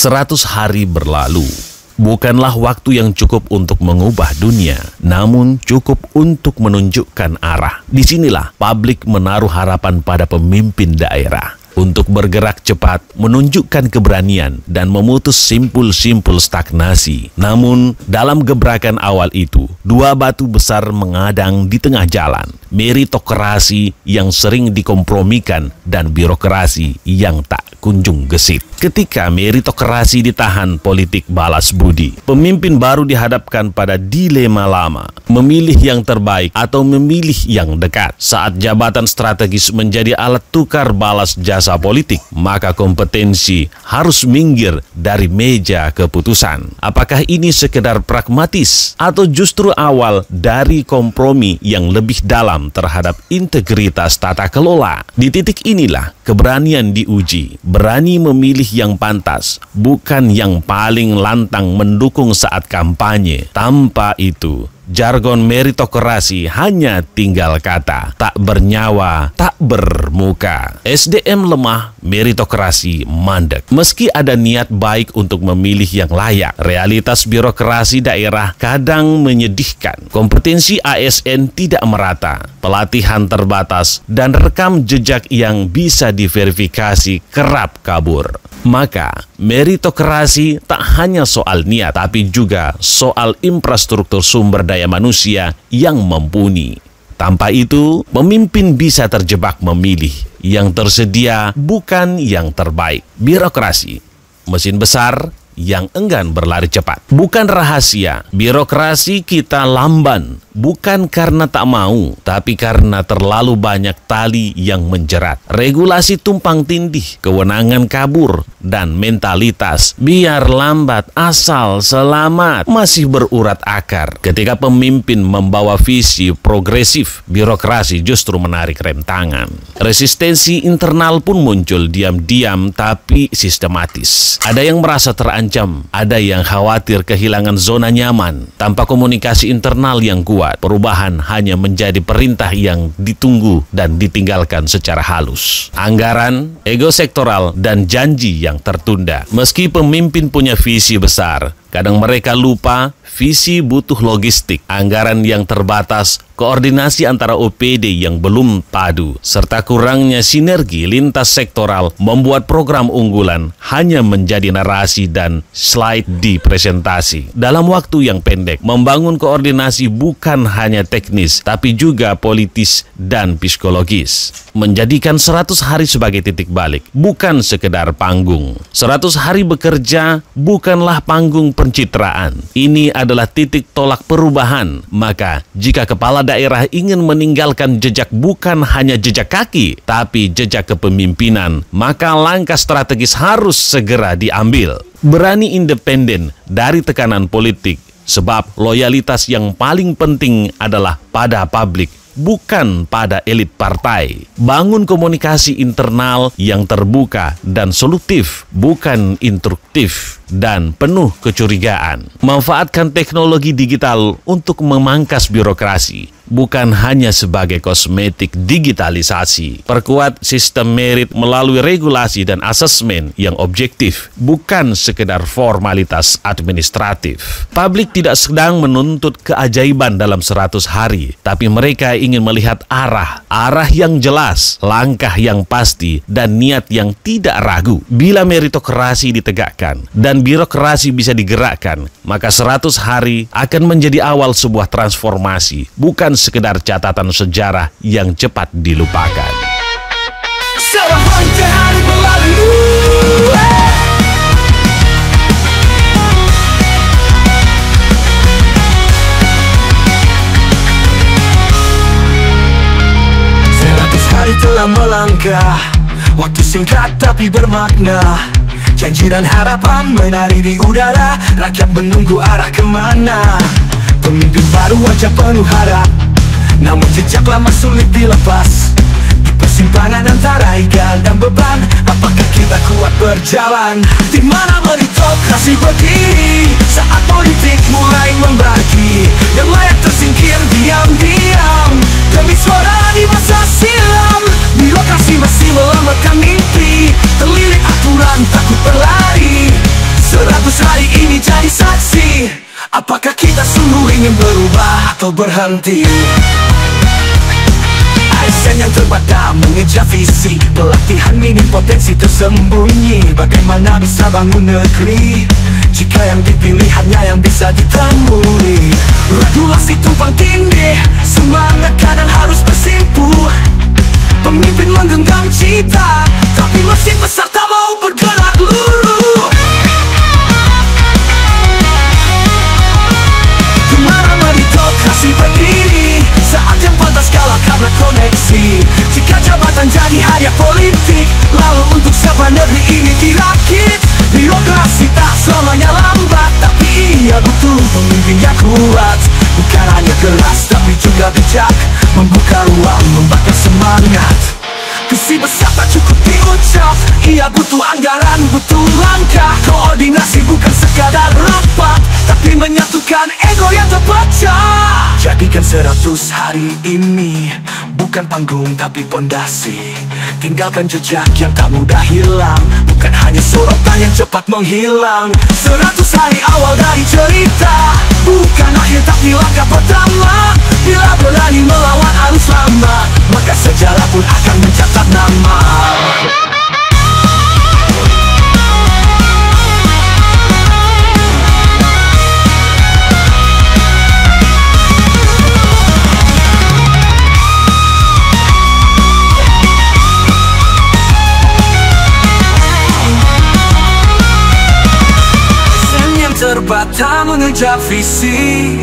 100 hari berlalu. Bukanlah waktu yang cukup untuk mengubah dunia, namun cukup untuk menunjukkan arah. Disinilah publik menaruh harapan pada pemimpin daerah untuk bergerak cepat, menunjukkan keberanian, dan memutus simpul-simpul stagnasi. Namun, dalam gebrakan awal itu, dua batu besar mengadang di tengah jalan. Meritokrasi yang sering dikompromikan dan birokrasi yang tak kunjung gesit. Ketika meritokrasi ditahan politik balas budi, pemimpin baru dihadapkan pada dilema lama, memilih yang terbaik atau memilih yang dekat. Saat jabatan strategis menjadi alat tukar balas jasa politik, maka kompetensi harus minggir dari meja keputusan. Apakah ini sekedar pragmatis atau justru awal dari kompromi yang lebih dalam terhadap integritas tata kelola? Di titik inilah keberanian diuji, berani memilih yang pantas, bukan yang paling lantang mendukung saat kampanye. Tanpa itu, jargon meritokrasi hanya tinggal kata, tak bernyawa, tak bermuka. SDM lemah, meritokrasi mandek. Meski ada niat baik untuk memilih yang layak, realitas birokrasi daerah kadang menyedihkan. Kompetensi ASN tidak merata, pelatihan terbatas, dan rekam jejak yang bisa diverifikasi kerap kabur. Maka, meritokrasi tak hanya soal niat, tapi juga soal infrastruktur sumber daya manusia yang mumpuni. Tanpa itu, pemimpin bisa terjebak memilih yang tersedia, bukan yang terbaik. Birokrasi, mesin besar yang enggan berlari cepat. Bukan rahasia, birokrasi kita lamban, bukan karena tak mau, tapi karena terlalu banyak tali yang menjerat. Regulasi tumpang tindih, kewenangan kabur, dan mentalitas biar lambat asal selamat masih berurat akar. Ketika pemimpin membawa visi progresif, birokrasi justru menarik rem tangan. Resistensi internal pun muncul diam-diam tapi sistematis. Ada yang merasa terancam, ada yang khawatir kehilangan zona nyaman. Tanpa komunikasi internal yang kuat, perubahan hanya menjadi perintah yang ditunggu dan ditinggalkan secara halus. Anggaran, ego sektoral, dan janji yang tertunda. Meski pemimpin punya visi besar, kadang mereka lupa visi butuh logistik, anggaran yang terbatas, koordinasi antara OPD yang belum padu, serta kurangnya sinergi lintas sektoral membuat program unggulan hanya menjadi narasi dan slide di presentasi. Dalam waktu yang pendek, membangun koordinasi bukan hanya teknis, tapi juga politis dan psikologis. Menjadikan 100 hari sebagai titik balik, bukan sekedar panggung. 100 hari bekerja bukanlah panggung pencitraan. Ini adalah titik tolak perubahan. Maka, jika kepala daerah ingin meninggalkan jejak bukan hanya jejak kaki, tapi jejak kepemimpinan, maka langkah strategis harus segera diambil. Berani independen dari tekanan politik, sebab loyalitas yang paling penting adalah pada publik, bukan pada elit partai. Bangun komunikasi internal yang terbuka dan solutif, bukan instruktif dan penuh kecurigaan. Manfaatkan teknologi digital untuk memangkas birokrasi, bukan hanya sebagai kosmetik digitalisasi. Perkuat sistem merit melalui regulasi dan asesmen yang objektif, bukan sekedar formalitas administratif. Publik tidak sedang menuntut keajaiban dalam 100 hari, tapi mereka ingin melihat arah yang jelas, langkah yang pasti, dan niat yang tidak ragu. Bila meritokrasi ditegakkan dan birokrasi bisa digerakkan, maka 100 hari akan menjadi awal sebuah transformasi, bukan sekedar catatan sejarah yang cepat dilupakan. Serahkan hari berlalu, hari telah melangkah, waktu singkat tapi bermakna. Janji dan harapan menari di udara, rakyat menunggu arah kemana. Pemimpin baru wajah penuh harap, namun jejak lama sulit dilepas. Di persimpangan antara ideal dan beban, apakah kita kuat berjalan? Di mana meritokrasi berdiri saat politik mulai membagi, yang layak tersingkir diam-diam demi suara di masa silam. Birokrasi masih melambangkan mimpi, terlilit aturan takut berlari. kita sungguh ingin berubah atau berhenti. ASN yang terbata mengejar visi, pelatihan minim potensi tersembunyi. Bagaimana bisa bangun negeri jika yang dipilih hanya yang bisa ditemui? Regulasi tumpang tindih, semangat kadang harus bersimpu. Pemimpin menggenggam cita, tapi mesin besar tak mau bergerak luru. Kemana meritokrasi berdiri saat yang pantas kalah karena koneksi? Jika jabatan jadi hadiah politik, lalu untuk siapa negeri ini dirakit? Birokrasi tak selamanya lambat, tapi ia butuh pemimpin yang kuat. Bukan hanya keras tapi juga bijak, membuka ruang, membakar semangat. Visi besar tak cukup diucap, ia butuh anggaran, butuh langkah. Koordinasi bukan sekadar rapat, tapi menyatukan ego yang terpecah. Jadikan 100 hari ini bukan panggung tapi pondasi. Tinggalkan jejak yang tak mudah hilang, bukan hanya sorotan yang cepat menghilang. 100 hari awal dari cerita, bukan akhir tapi langkah pertama. Bila berani melawan arus lama, maka sejarah pun akan mencatat nama. Terbata mengejar visi,